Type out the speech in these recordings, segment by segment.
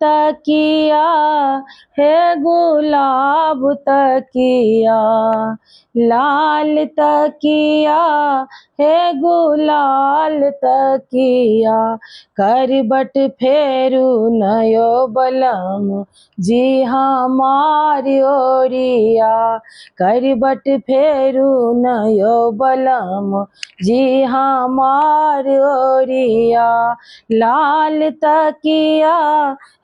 तकिया है गुलाब तकिया, लाल तकिया है गुलाल तकिया, करबट फेरू नयो बलम जी हमारी ओरिया, करबट फेरू नयो बलम जी हमारी ओरिया, लाल तकिया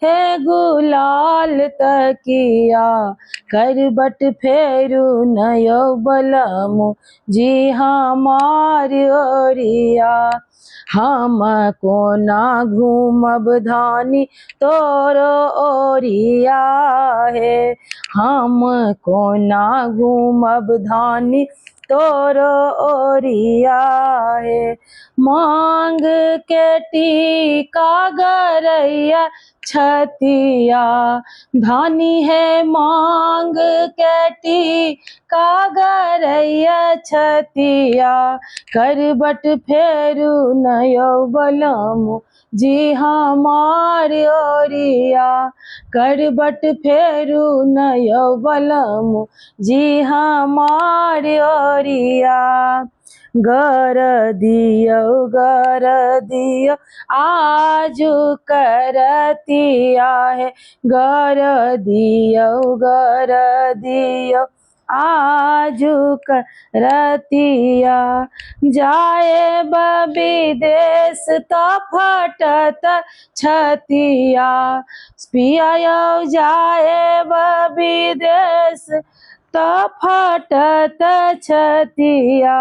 है गुलाल तकिया, करबट फेरू नयो बलम जी हमारी ओरिया, हम कोना घूमब धानी तोरो ओरिया है, हम कोना घूमब धानी तोरो ओरिया है, मांग के टीका गरैया छतिया, धानी है मांग के टीका गरैया छतिया, करबट फेरू नयो बलम जी हमारी ओरिया, करबट फेरू नयो बलम जी हमारी ओरिया, गर दियो आजू करतिया है, गर दियो आजू करतिया, जाए विदेश तो फटत छतिया, पिया जाए विदेश तो फटत छतिया,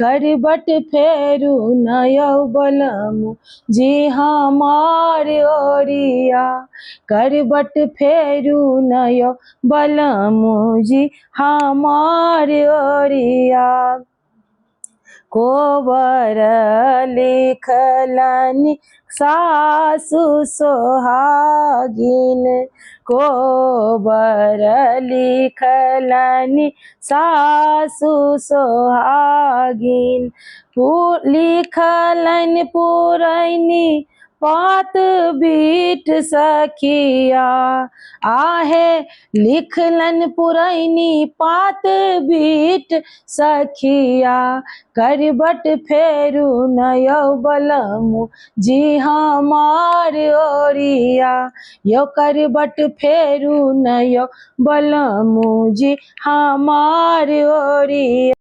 करबट फेरू नयो बलम जी हमारी ओरिया, करबट फेरू नयो बलम जी हमारी ओरिया, कोबर लिखलनि सासु सोहागिन, कोबर लिखलनि सासु सोहागिन, लिखलनि पुरैनी पात बीट सखिया, आहे लिखलन पुरैनी पात बीट सखिया, करबट फेरू नयो बलम जी हमारी ओरिया, यो करबट फेरू नयो बलम जी हमारी ओरिया।